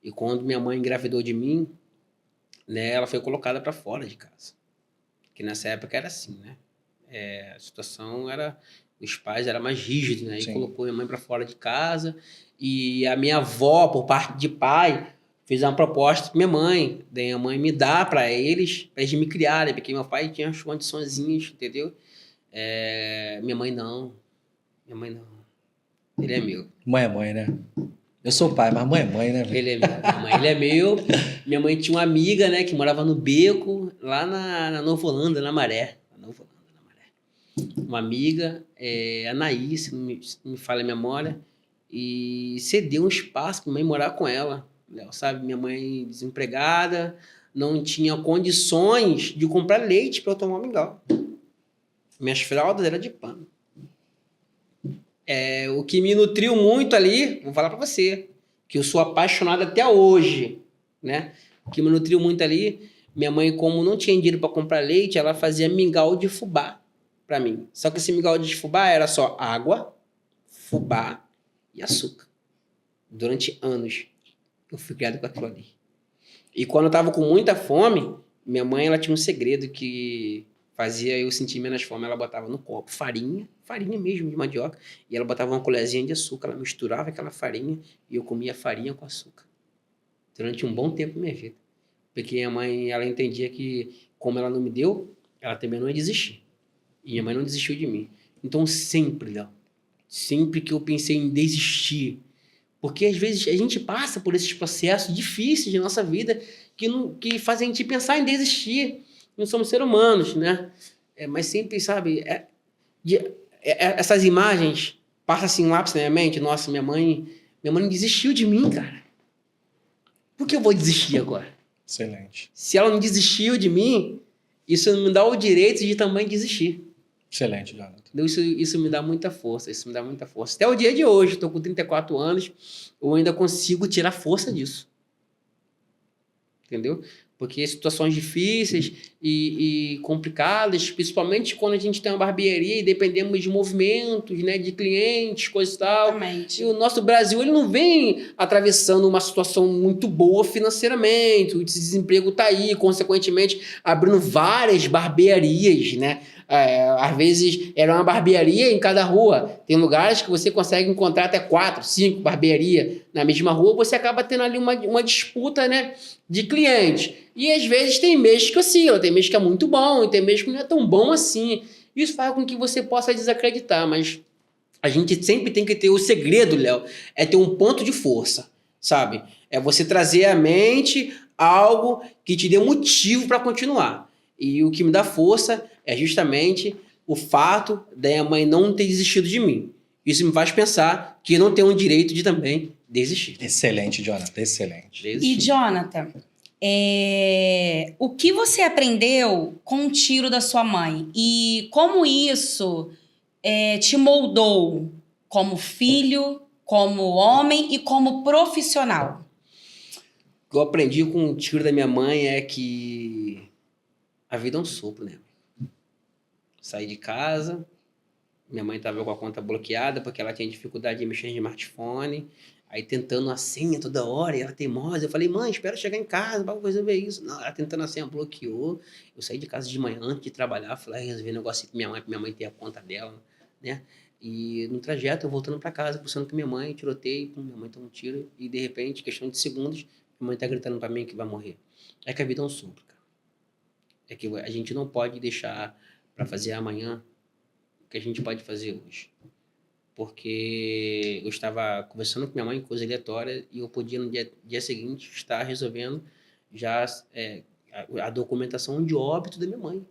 E quando minha mãe engravidou de mim, né, ela foi colocada para fora de casa. Que nessa época era assim, né? A situação era... Os pais eram mais rígidos, né? E colocou minha mãe para fora de casa. E a minha avó, por parte de pai, fez uma proposta para minha mãe. Daí minha mãe me dá para eles me criarem. Porque meu pai tinha as condiçõezinhas, entendeu? Minha mãe não. Ele é meu.
Mãe é mãe, né? Eu sou pai, mas mãe é mãe, né?
Ele é meu. Ele é meu. Minha mãe tinha uma amiga, né? Que morava no Beco, lá na Nova Holanda, na Maré. Uma amiga, a Anaís, se não me falha a memória. e cedeu um espaço para minha mãe morar com ela, Léo, sabe? Minha mãe desempregada, não tinha condições de comprar leite para eu tomar mingau. Minhas fraldas eram de pano. O que me nutriu muito ali, vou falar para você, que eu sou apaixonado até hoje, né? O que me nutriu muito ali, minha mãe, como não tinha dinheiro para comprar leite, ela fazia mingau de fubá para mim. Só que esse mingau de fubá era só água, fubá e açúcar. Durante anos, eu fui criado com aquilo ali. E quando eu tava com muita fome, minha mãe, ela tinha um segredo que fazia eu sentir menos fome. Ela botava no copo farinha mesmo de mandioca, e ela botava uma colherzinha de açúcar, ela misturava aquela farinha e eu comia farinha com açúcar. Durante um bom tempo da minha vida. Porque minha mãe, ela entendia que, como ela não me deu, ela também não ia desistir. E minha mãe não desistiu de mim. Então, sempre, Léo, sempre que eu pensei em desistir, porque às vezes a gente passa por esses processos difíceis de nossa vida que fazem a gente pensar em desistir. Não somos seres humanos, né? Mas sempre, sabe, essas imagens passam assim um lápis na minha mente. Nossa, minha mãe desistiu de mim, cara. Por que eu vou desistir agora?
Excelente.
Se ela não desistiu de mim, isso me dá o direito de também desistir.
Excelente, Jonathan.
Isso me dá muita força, isso me dá muita força. Até o dia de hoje, estou com 34 anos, eu ainda consigo tirar força disso. Entendeu? Porque situações difíceis e complicadas, principalmente quando a gente tem uma barbearia e dependemos de movimentos, né, de clientes, coisa e tal.
Exatamente.
E o nosso Brasil, ele não vem atravessando uma situação muito boa financeiramente, o desemprego está aí, consequentemente, abrindo várias barbearias, né? Às vezes era uma barbearia em cada rua. Tem lugares que você consegue encontrar até 4, 5 barbearias na mesma rua, você acaba tendo ali uma disputa, né, de clientes. E às vezes tem mês que oscila, tem mês que é muito bom, e tem mês que não é tão bom assim. Isso faz com que você possa desacreditar, mas a gente sempre tem que ter o segredo, Léo, é ter um ponto de força, sabe? É você trazer à mente algo que te dê motivo para continuar. E o que me dá força é justamente o fato da minha mãe não ter desistido de mim. Isso me faz pensar que eu não tenho o direito de também desistir.
Excelente, Jonathan, excelente.
E, Jonathan, o que você aprendeu com o tiro da sua mãe? E como isso te moldou como filho, como homem e como profissional?
O que eu aprendi com o tiro da minha mãe é que a vida é um sopro, né? Saí de casa, minha mãe estava com a conta bloqueada porque ela tinha dificuldade de mexer no smartphone, aí tentando a senha toda hora, e ela teimosa. Eu falei, mãe, espera chegar em casa para resolver isso. Não, ela tentando a senha bloqueou. Eu saí de casa de manhã antes de trabalhar, falei, resolvi um negócio com minha mãe ter a conta dela, né? E no trajeto, eu voltando para casa, pensando que minha mãe, tiroteio, minha mãe toma um tiro, e de repente, questão de segundos, minha mãe tá gritando para mim que vai morrer. É que a vida é um sopro, cara. É que a gente não pode deixar para fazer amanhã o que a gente pode fazer hoje. Porque eu estava conversando com minha mãe, coisa aleatória, e eu podia no dia seguinte estar resolvendo já a documentação de óbito da minha mãe.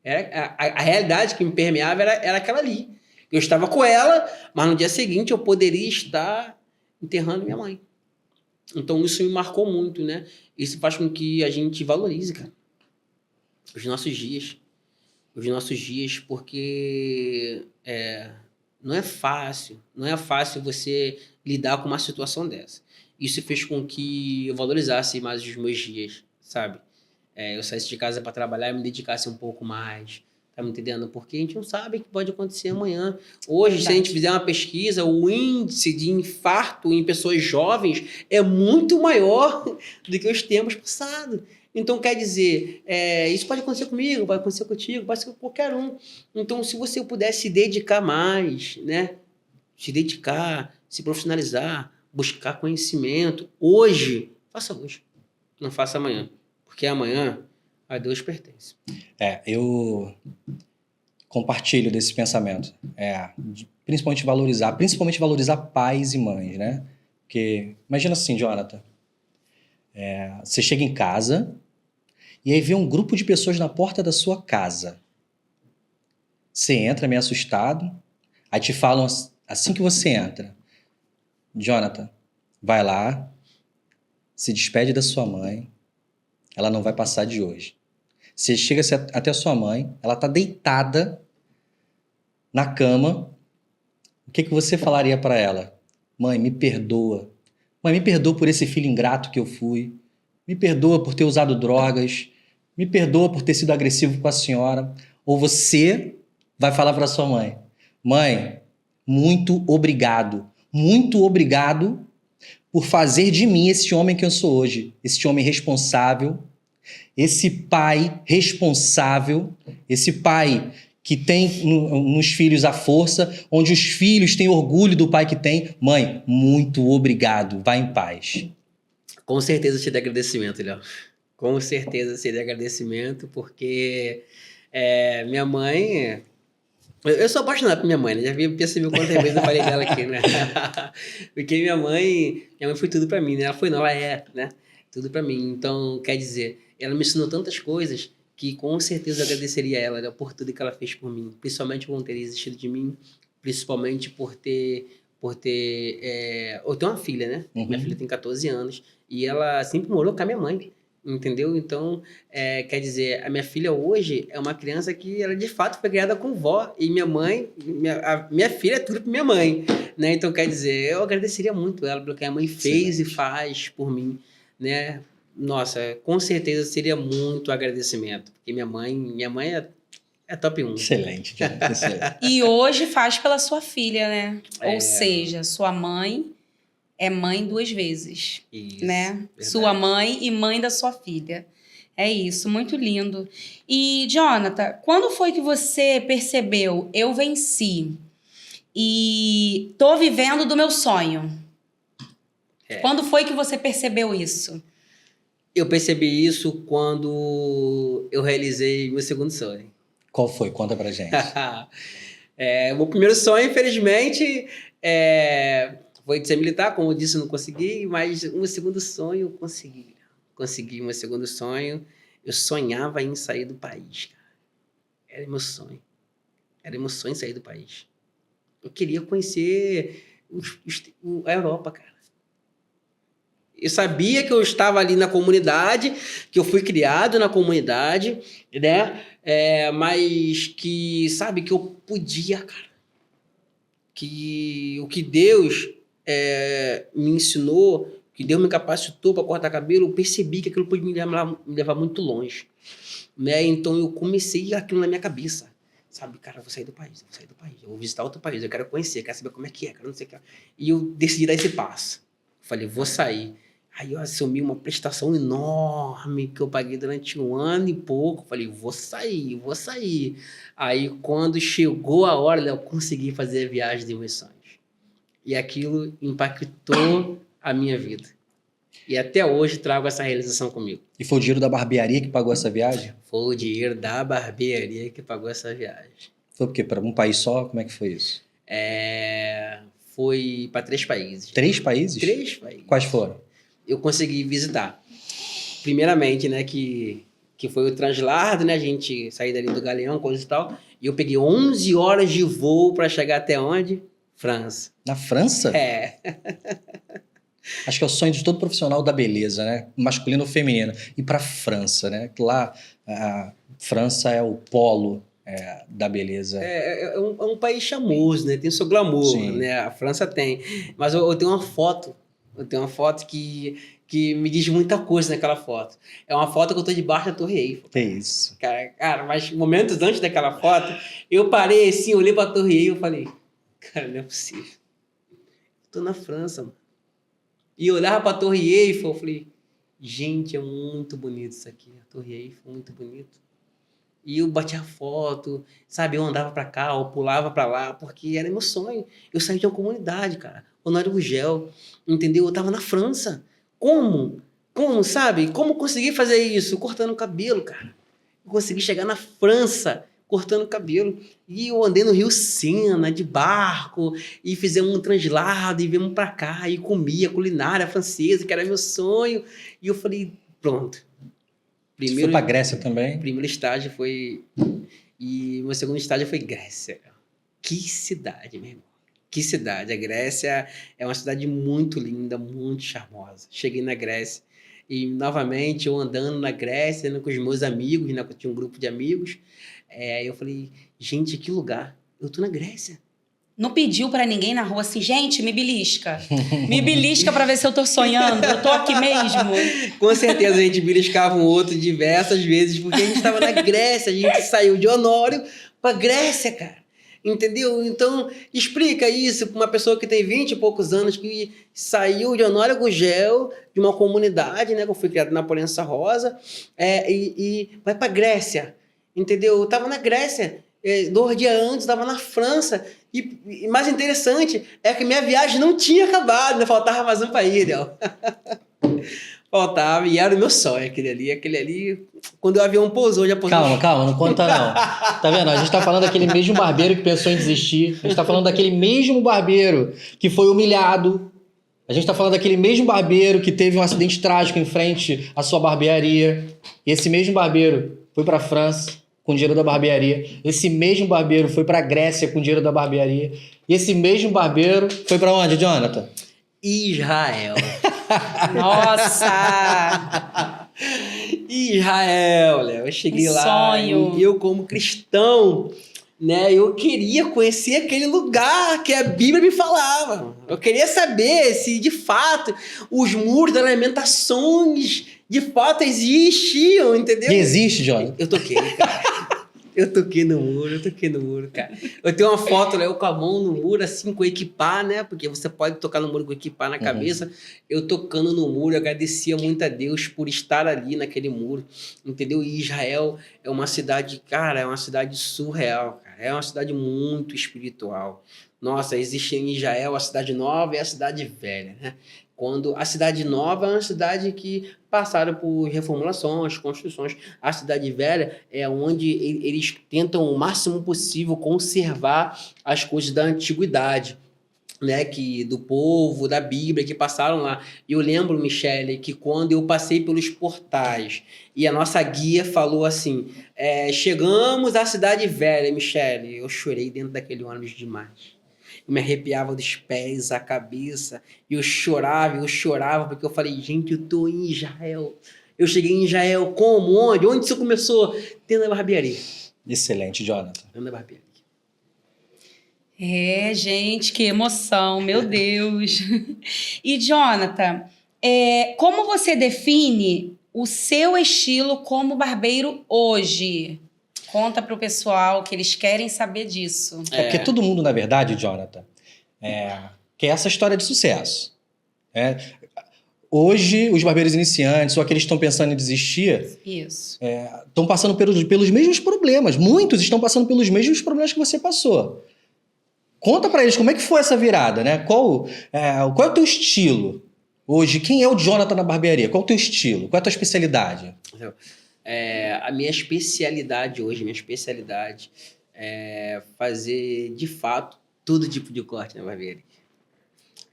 A realidade que me permeava era aquela ali. Eu estava com ela, mas no dia seguinte eu poderia estar enterrando minha mãe. Então isso me marcou muito, né? Isso faz com que a gente valorize, cara, os nossos dias, porque não é fácil você lidar com uma situação dessa. Isso fez com que eu valorizasse mais os meus dias, sabe? Eu saísse de casa para trabalhar e me dedicasse um pouco mais, tá me entendendo? Porque a gente não sabe o que pode acontecer amanhã. Hoje, se a gente fizer uma pesquisa, o índice de infarto em pessoas jovens é muito maior do que os tempos passados. Então, quer dizer, isso pode acontecer comigo, pode acontecer contigo, pode acontecer com qualquer um. Então, se você puder se dedicar mais, né? Se dedicar, se profissionalizar, buscar conhecimento, hoje, faça hoje. Não faça amanhã. Porque amanhã a Deus pertence.
Eu compartilho desse pensamento. Principalmente valorizar pais e mães, né? Porque, imagina assim, Jonathan, você chega em casa e aí vê um grupo de pessoas na porta da sua casa. Você entra meio assustado, aí te falam assim que você entra, Jonathan, vai lá, se despede da sua mãe, ela não vai passar de hoje. Você chega até a sua mãe, ela tá deitada na cama, o que você falaria para ela? Mãe, me perdoa. Mãe, me perdoa por esse filho ingrato que eu fui. Me perdoa por ter usado drogas. Me perdoa por ter sido agressivo com a senhora. Ou você vai falar para sua mãe: mãe, muito obrigado. Muito obrigado por fazer de mim esse homem que eu sou hoje. Esse homem responsável, esse pai responsável, esse pai que tem nos filhos a força, onde os filhos têm orgulho do pai que tem. Mãe, muito obrigado. Vá em paz.
Com certeza seria agradecimento, Léo. Com certeza seria agradecimento, porque minha mãe... Eu sou apaixonado por minha mãe, né? Já percebi quantas vezes eu falei dela aqui, né? Porque minha mãe foi tudo pra mim, né? Ela é, né? Tudo pra mim. Então, quer dizer, ela me ensinou tantas coisas que com certeza eu agradeceria a ela, né, por tudo que ela fez por mim. Principalmente por não ter existido de mim, principalmente por ter... Eu tenho uma filha, né?
Uhum.
Minha filha tem 14 anos e ela sempre morou com a minha mãe. Entendeu? Então, quer dizer, a minha filha hoje é uma criança que ela de fato foi criada com vó. E minha mãe, minha filha é tudo pra minha mãe, né? Então, quer dizer, eu agradeceria muito ela pelo que a mãe fez e faz por mim, né? Nossa, com certeza seria muito agradecimento. Porque minha mãe é top 1.
Excelente, Jonathan, excelente.
E hoje faz pela sua filha, né? Ou seja, sua mãe é mãe 2 vezes,
Isso,
né?
verdade.
Sua mãe e mãe da sua filha. É isso, muito lindo. E, Jonathan, quando foi que você percebeu, eu venci e tô vivendo do meu sonho? Quando foi que você percebeu isso?
Eu percebi isso quando eu realizei meu segundo sonho.
Qual foi? Conta pra gente.
O primeiro sonho, infelizmente, foi de ser militar, como eu disse, não consegui, mas o meu segundo sonho eu consegui. Consegui o meu segundo sonho. Eu sonhava em sair do país, cara. Era meu sonho. Era meu sonho sair do país. Eu queria conhecer a Europa, cara. Eu sabia que eu estava ali na comunidade, que eu fui criado na comunidade, né? Mas que, sabe, que eu podia, cara. Que o que Deus me ensinou, que Deus me capacitou para cortar cabelo, eu percebi que aquilo podia me levar muito longe, né? Então eu comecei aquilo na minha cabeça, sabe? Cara, eu vou sair do país, eu vou visitar outro país, eu quero conhecer, quero saber como é que é, quero não sei o que. E eu decidi dar esse passo. Falei, vou sair. Aí eu assumi uma prestação enorme que eu paguei durante 1 ano e pouco. Falei, vou sair. Aí quando chegou a hora, eu consegui fazer a viagem de meus sonhos. E aquilo impactou a minha vida. E até hoje trago essa realização comigo.
E foi o dinheiro da barbearia que pagou essa viagem?
Foi o dinheiro da barbearia que pagou essa viagem.
Foi porque para um país só? Como é que foi isso?
Foi para 3 países.
3 países?
3 países.
Quais foram?
Eu consegui visitar. Primeiramente, né, que foi o translado, né, a gente sair dali do Galeão, coisa e tal, e eu peguei 11 horas de voo para chegar até onde? França.
Na França? Acho que é o sonho de todo profissional da beleza, né? Masculino ou feminino. Ir para a França, né? Lá, a França é o polo da beleza.
É um país charmoso, né? Tem o seu glamour,
Sim.
né? A França tem. Mas eu tenho uma foto. Que me diz muita coisa naquela foto. É uma foto que eu tô debaixo da Torre Eiffel.
Que isso.
Cara, mas momentos antes daquela foto, eu parei assim, olhei pra Torre Eiffel e falei, cara, não é possível. Eu tô na França, mano. E eu olhava pra Torre Eiffel, eu falei, gente, é muito bonito isso aqui. A Torre Eiffel, muito bonito. E eu batia a foto, sabe? Eu andava pra cá, eu pulava pra lá, porque era meu sonho. Eu saí de uma comunidade, cara. Honório Gugel, entendeu? Eu tava na França. Como, sabe? Como consegui fazer isso? Cortando cabelo, cara. Eu consegui chegar na França cortando cabelo. E eu andei no Rio Sena, de barco, e fizemos um translado, e viemos pra cá, e comia culinária francesa, que era meu sonho. E eu falei, pronto.
Você foi pra Grécia também?
Primeiro estágio foi... E meu segundo estágio foi Grécia. Que cidade, meu irmão. Que cidade. A Grécia é uma cidade muito linda, muito charmosa. Cheguei na Grécia e, novamente, eu andando na Grécia, andando com os meus amigos, né? Eu tinha um grupo de amigos. Eu falei, gente, que lugar. Eu tô na Grécia.
Não pediu pra ninguém na rua assim, gente, me belisca. Me belisca pra ver se eu tô sonhando. Eu tô aqui mesmo.
Com certeza a gente beliscava um outro diversas vezes, porque a gente estava na Grécia, a gente saiu de Honório pra Grécia, cara. Entendeu? Então, explica isso para uma pessoa que tem 20 e poucos anos, que saiu de Honório Gurgel, de uma comunidade, né, que eu fui criado na Polença Rosa, e vai pra Grécia. Entendeu? Eu tava na Grécia. 2 dias antes, estava na França. E mais interessante é que minha viagem não tinha acabado, né? Faltava mais um país, né? Faltava, e era o meu sonho, aquele ali. Quando o avião pousou, já pousou.
Calma, não conta não. Tá vendo? A gente tá falando daquele mesmo barbeiro que pensou em desistir. A gente tá falando daquele mesmo barbeiro que foi humilhado. A gente tá falando daquele mesmo barbeiro que teve um acidente trágico em frente à sua barbearia. E esse mesmo barbeiro foi pra França com dinheiro da barbearia. Esse mesmo barbeiro foi pra Grécia com dinheiro da barbearia. E esse mesmo barbeiro foi pra onde, Jonathan?
Israel.
Nossa!
Israel, Léo. Eu cheguei lá.
Sonho.
E eu, como cristão, né? Eu queria conhecer aquele lugar que a Bíblia me falava. Eu queria saber se, de fato, os muros das lamentações, de fato, existiam, entendeu?
E existe, Jonathan?
Eu toquei, cara. Eu toquei no muro, cara. Eu tenho uma foto, né, eu com a mão no muro, assim, com equipar, né? Porque você pode tocar no muro com equipar na cabeça. Eu tocando no muro, eu agradecia muito a Deus por estar ali naquele muro, entendeu? E Israel é uma cidade, cara, é uma cidade surreal, cara. É uma cidade muito espiritual. Nossa, existe em Israel a cidade nova e a cidade velha, né? Quando a cidade nova é uma cidade que passaram por reformulações, construções. A cidade velha é onde eles tentam o máximo possível conservar as coisas da antiguidade, né, que do povo, da Bíblia, que passaram lá. E eu lembro, Michele, que quando eu passei pelos portais e a nossa guia falou assim, chegamos à cidade velha, Michele, eu chorei dentro daquele ônibus demais. Eu me arrepiava dos pés, a cabeça, e eu chorava, porque eu falei, gente, eu tô em Israel. Eu cheguei em Israel, como? Onde? Onde isso começou? Dentro da barbearia.
Excelente, Jonathan.
Dentro da barbearia.
Gente, que emoção, meu Deus. E, Jonathan, como você define o seu estilo como barbeiro hoje? Conta pro pessoal que eles querem saber disso.
Porque todo mundo, na verdade, Jonathan, quer essa história de sucesso. Hoje, os barbeiros iniciantes, ou aqueles que estão pensando em desistir, estão passando pelos mesmos problemas. Muitos estão passando pelos mesmos problemas que você passou. Conta pra eles como é que foi essa virada, né? Qual é o teu estilo hoje? Quem é o Jonathan na barbearia? Qual é o teu estilo? Qual é a tua especialidade?
A minha especialidade hoje, é fazer, de fato, todo tipo de corte na barbearia.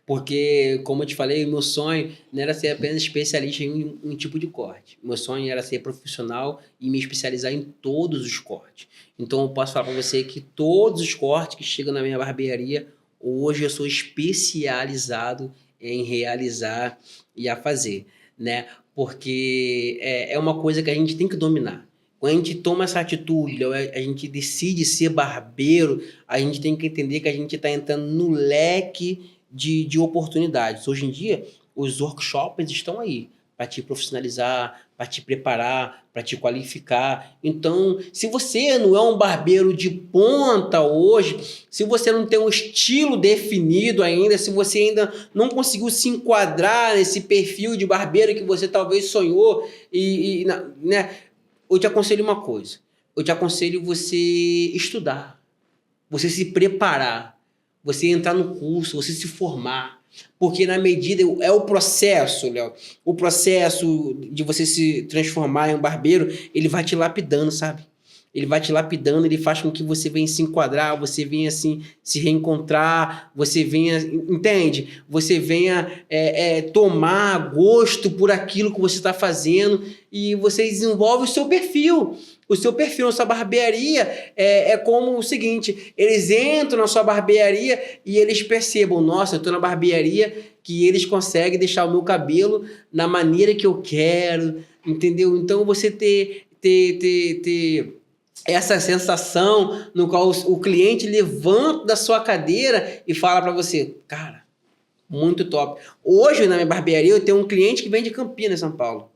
Porque, como eu te falei, meu sonho não era ser apenas especialista em um tipo de corte. Meu sonho era ser profissional e me especializar em todos os cortes. Então, eu posso falar para você que todos os cortes que chegam na minha barbearia, hoje eu sou especializado em realizar e a fazer, né? Porque é uma coisa que a gente tem que dominar. Quando a gente toma essa atitude, a gente decide ser barbeiro, a gente tem que entender que a gente está entrando no leque de oportunidades. Hoje em dia, os workshops estão aí para te profissionalizar, para te preparar, para te qualificar. Então, se você não é um barbeiro de ponta hoje, se você não tem um estilo definido ainda, se você ainda não conseguiu se enquadrar nesse perfil de barbeiro que você talvez sonhou, né? Eu te aconselho uma coisa. Eu te aconselho você estudar, você se preparar, você entrar no curso, você se formar. Porque na medida, é o processo, Léo, o processo de você se transformar em um barbeiro, ele vai te lapidando, sabe? Ele vai te lapidando, ele faz com que você venha se enquadrar, você venha assim, se reencontrar, você venha, entende? Você venha tomar gosto por aquilo que você está fazendo e você desenvolve o seu perfil. O seu perfil na sua barbearia é como o seguinte, eles entram na sua barbearia e eles percebam, nossa, eu estou na barbearia que eles conseguem deixar o meu cabelo na maneira que eu quero, entendeu? Então você ter essa sensação no qual o cliente levanta da sua cadeira e fala para você, cara, muito top. Hoje, na minha barbearia, eu tenho um cliente que vem de Campinas, São Paulo.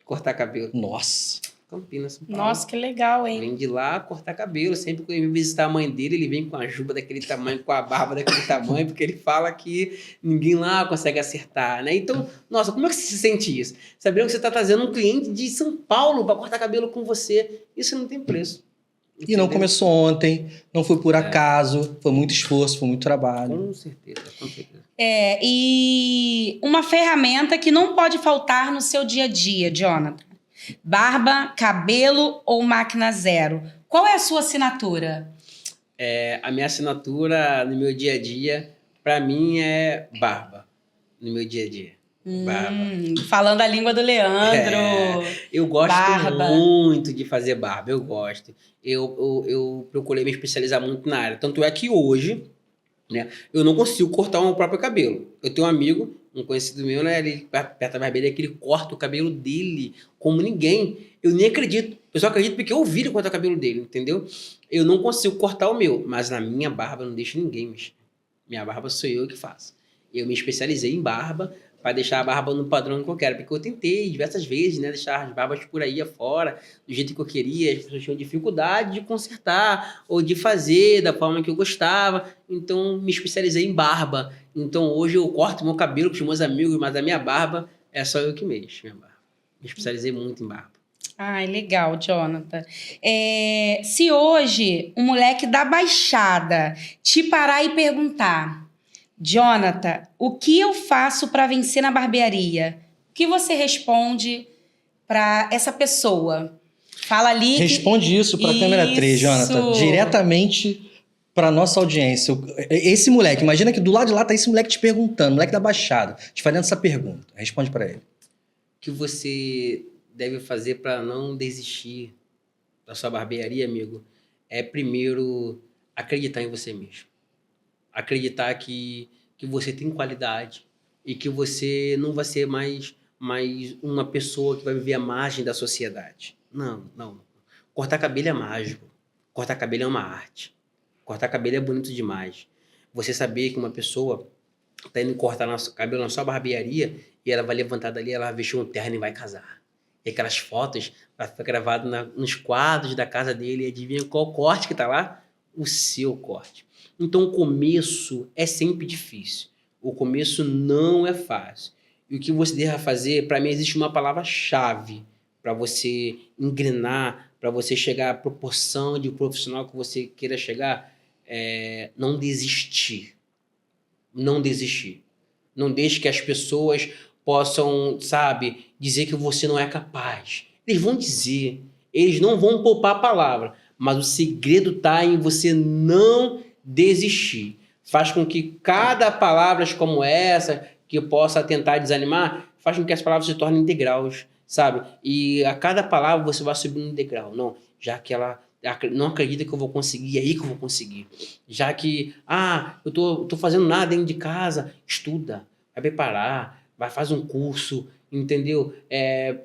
Cortar cabelo.
Nossa.
Campinas, São Paulo.
Nossa, que legal, hein?
Vem de lá cortar cabelo. Sempre que eu vim visitar a mãe dele, ele vem com a juba daquele tamanho, com a barba daquele tamanho, porque ele fala que ninguém lá consegue acertar, né? Então, nossa, como é que você se sente isso? Sabendo que você está trazendo um cliente de São Paulo para cortar cabelo com você. Isso não tem preço.
E não começou ontem, não foi por acaso, foi muito esforço, foi muito trabalho.
Com certeza, com certeza.
E uma ferramenta que não pode faltar no seu dia a dia, Jonathan. Barba, cabelo ou máquina zero? Qual é a sua assinatura?
A minha assinatura no meu dia a dia, para mim, é barba. No meu dia a dia. Barba.
Falando a língua do Leandro.
Eu gosto
barba.
muito de fazer barba, eu gosto. Eu procurei me especializar muito na área. Tanto é que hoje, né, eu não consigo cortar o meu próprio cabelo. Eu tenho um amigo, um conhecido meu, né, ele perto da barbearia, que ele corta o cabelo dele como ninguém. Eu nem acredito. Eu só acredito porque eu ouvi ele cortar o cabelo dele, entendeu? Eu não consigo cortar o meu, mas na minha barba eu não deixo ninguém mexer. Minha barba sou eu que faço. Eu me especializei em barba para deixar a barba no padrão que eu quero. Porque eu tentei diversas vezes, né, deixar as barbas por aí afora, do jeito que eu queria. As pessoas tinham dificuldade de consertar ou de fazer da forma que eu gostava. Então, me especializei em barba. Então, hoje eu corto meu cabelo com os meus amigos, mas a minha barba é só eu que mexo, minha barba. Me especializei muito em barba.
Ai, legal, Jonathan. Se hoje um moleque da Baixada te parar e perguntar, Jonathan, o que eu faço para vencer na barbearia? O que você responde para essa pessoa? Fala ali.
Responde isso para a câmera 3, Jonathan. Diretamente para nossa audiência. Esse moleque, imagina que do lado de lá tá esse moleque te perguntando, moleque da Baixada, te fazendo essa pergunta. Responde para ele.
O que você deve fazer para não desistir da sua barbearia, amigo, é primeiro acreditar em você mesmo. Acreditar que você tem qualidade e que você não vai ser mais uma pessoa que vai viver à margem da sociedade. Não. Cortar cabelo é mágico. Cortar cabelo é uma arte. Cortar cabelo é bonito demais. Você saber que uma pessoa está indo cortar cabelo na sua barbearia e ela vai levantar dali, ela vai vestir um terno e vai casar. E aquelas fotos vai ficar gravado nos quadros da casa dele. E adivinha qual corte que está lá? O seu corte. Então, o começo é sempre difícil. O começo não é fácil. E o que você deve fazer, para mim, existe uma palavra-chave para você engrenar, para você chegar à proporção de profissional que você queira chegar, não desistir. Não desistir. Não deixe que as pessoas possam, dizer que você não é capaz. Eles vão dizer, eles não vão poupar a palavra, mas o segredo está em você não desistir. Faz com que cada palavra como essa, que possa tentar desanimar, faz com que as palavras se tornem degraus, E a cada palavra você vai subindo um degrau. Não, já que ela não acredita que eu vou conseguir, é aí que eu vou conseguir. Já que, eu tô fazendo nada dentro de casa, estuda, vai preparar, faz um curso, entendeu?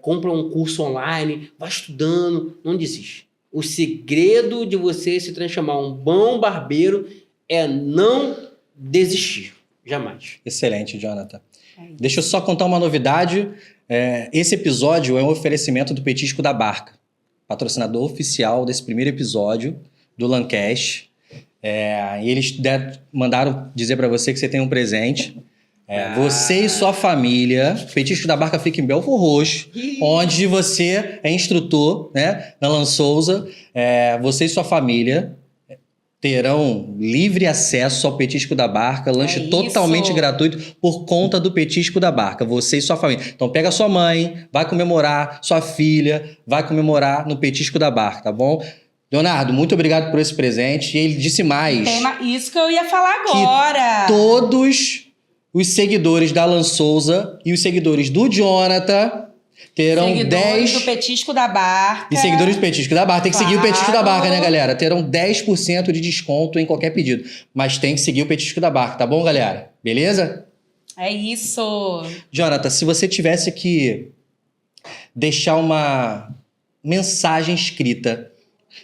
Compra um curso online, vai estudando, não desiste. O segredo de você se transformar um bom barbeiro é não desistir. Jamais.
Excelente, Jonathan. Deixa eu só contar uma novidade. Esse episódio é um oferecimento do Petisco da Barca, patrocinador oficial desse primeiro episódio do Lancast. E eles mandaram dizer para você que você tem um presente. Você e sua família, Petisco da Barca fica em Belford Roxo, onde você é instrutor, né, na Lan Souza. Você e sua família terão livre acesso ao Petisco da Barca, lanche
isso.
totalmente gratuito por conta do Petisco da Barca, você e sua família. Então pega sua mãe, vai comemorar, sua filha, vai comemorar no Petisco da Barca, tá bom? Leonardo, muito obrigado por esse presente. E ele disse mais.
Isso que eu ia falar agora.
Todos os seguidores da Alan Souza e os seguidores do Jonathan terão
seguidores
10...
do Petisco da Barca.
E seguidores do Petisco da Barca. Tem que seguir o Petisco da Barca, né, galera? Terão 10% de desconto em qualquer pedido. Mas tem que seguir o Petisco da Barca, tá bom, galera? Beleza?
É isso.
Jonathan, se você tivesse que deixar uma mensagem escrita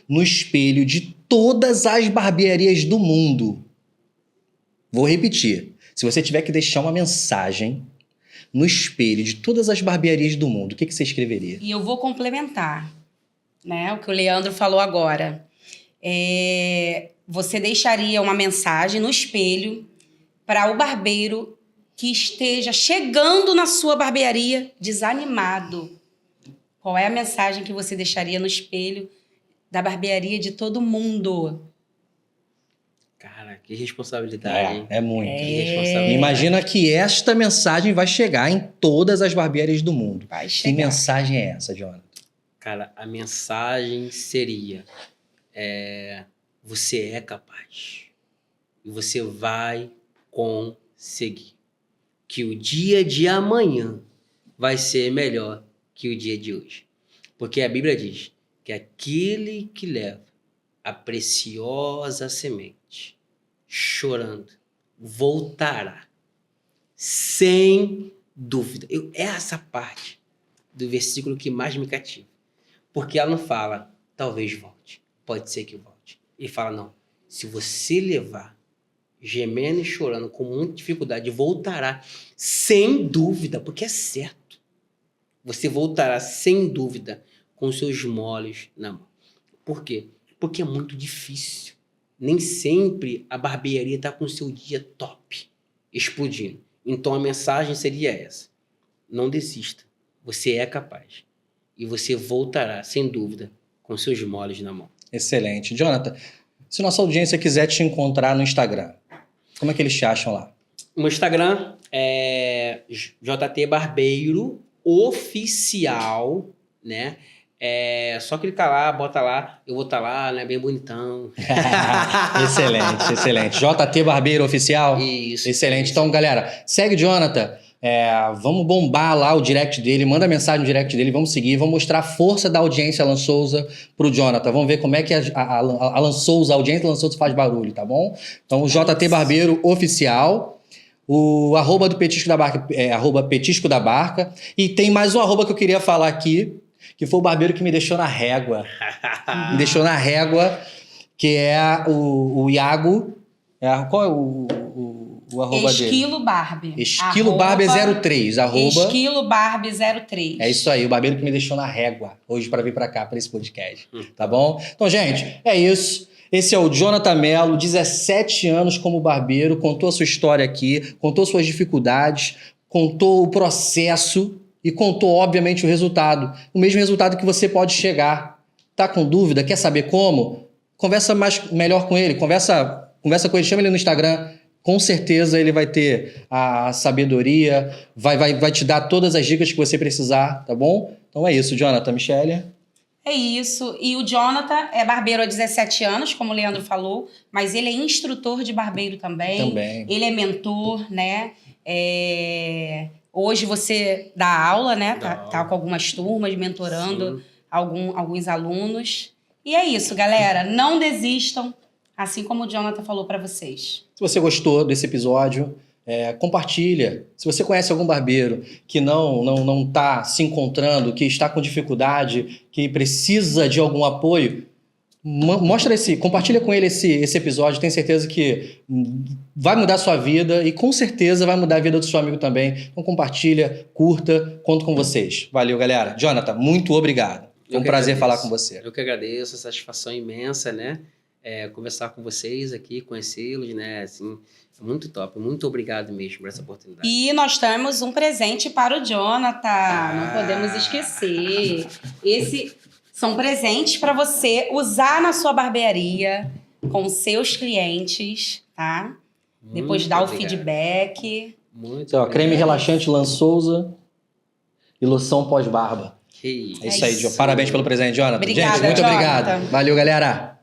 no espelho de todas as barbearias do mundo, vou repetir. Se você tiver que deixar uma mensagem no espelho de todas as barbearias do mundo, o que você escreveria?
E eu vou complementar, né, o que o Leandro falou agora. Você deixaria uma mensagem no espelho para o barbeiro que esteja chegando na sua barbearia desanimado. Qual é a mensagem que você deixaria no espelho da barbearia de todo mundo?
Cara, que responsabilidade, hein?
É muito.
Que responsabilidade.
Imagina que esta mensagem vai chegar em todas as barbearias do mundo.
Vai
Que
chegar.
mensagem é essa, Jonathan?
Cara, a mensagem seria: você é capaz. E você vai conseguir. Que o dia de amanhã vai ser melhor que o dia de hoje. Porque a Bíblia diz que aquele que leva a preciosa semente, chorando, voltará, sem dúvida. Essa parte do versículo que mais me cativa. Porque ela não fala, talvez volte, pode ser que volte. Ele fala, não, se você levar, gemendo e chorando, com muita dificuldade, voltará, sem dúvida, porque é certo. Você voltará, sem dúvida, com seus moles na mão. Por quê? Porque é muito difícil. Nem sempre a barbearia está com o seu dia top, explodindo. Então a mensagem seria essa: não desista, você é capaz. E você voltará, sem dúvida, com seus moles na mão.
Excelente. Jonathan, se nossa audiência quiser te encontrar no Instagram, como é que eles te acham lá?
O meu Instagram é JT Barbeiro Oficial, né? Só clicar lá, bota lá, eu vou estar lá, né? Bem bonitão.
Excelente, excelente. JT Barbeiro Oficial?
Isso.
Excelente. Então, galera, segue o Jonathan. Vamos bombar lá o direct dele, manda mensagem no direct dele, vamos seguir, vamos mostrar a força da audiência Alan Souza pro Jonathan. Vamos ver como é que a Alan Souza, a audiência Alan Souza faz barulho, tá bom? Então, o JT Barbeiro Oficial. O arroba do Petisco da Barca é arroba Petisco da Barca. E tem mais um arroba que eu queria falar aqui, que foi o barbeiro que me deixou na régua. Me deixou na régua, que é o Iago. Qual é o arroba dele?
Esquilo Barbe.
Esquilo Barbe 03. Arroba...
Esquilo Barbe 03.
É isso aí, o barbeiro que me deixou na régua hoje para vir para cá, para esse podcast. Tá bom? Então, gente, é isso. Esse é o Jonathan Mello, 17 anos como barbeiro, contou a sua história aqui, contou suas dificuldades, contou o processo e contou, obviamente, o resultado. O mesmo resultado que você pode chegar. Tá com dúvida? Quer saber como? Conversa melhor com ele, conversa com ele, chama ele no Instagram. Com certeza ele vai ter a sabedoria, vai te dar todas as dicas que você precisar, tá bom? Então é isso, Jonathan. Michele?
É isso. E o Jonathan é barbeiro há 17 anos, como o Leandro falou, mas ele é instrutor de barbeiro também. Ele é mentor, né? Hoje você dá aula, né? Tá com algumas turmas, mentorando alguns alunos. E é isso, galera. Não desistam, assim como o Jonathan falou para vocês.
Se você gostou desse episódio, compartilha. Se você conhece algum barbeiro que não está se encontrando, que está com dificuldade, que precisa de algum apoio, compartilha com ele esse episódio. Tenho certeza que vai mudar a sua vida e com certeza vai mudar a vida do seu amigo também. Então compartilha, curta, conto com vocês. Valeu, galera. Jonathan, muito obrigado. Foi um prazer falar com você.
Eu que agradeço, satisfação imensa, né? Conversar com vocês aqui, conhecê-los, né? Assim, é muito top. Muito obrigado mesmo por essa oportunidade.
E nós temos um presente para o Jonathan. Não podemos esquecer. São presentes para você usar na sua barbearia com seus clientes, tá? Depois
Muito
dá o
obrigado.
feedback.
Muito
Então, ó, creme
obrigado.
relaxante Lan Souza e loção pós-barba.
Que
É isso aí,
isso.
Jonathan. Parabéns pelo presente, Jonathan.
Obrigada,
Gente, muito
Jonathan.
obrigado. Valeu, galera.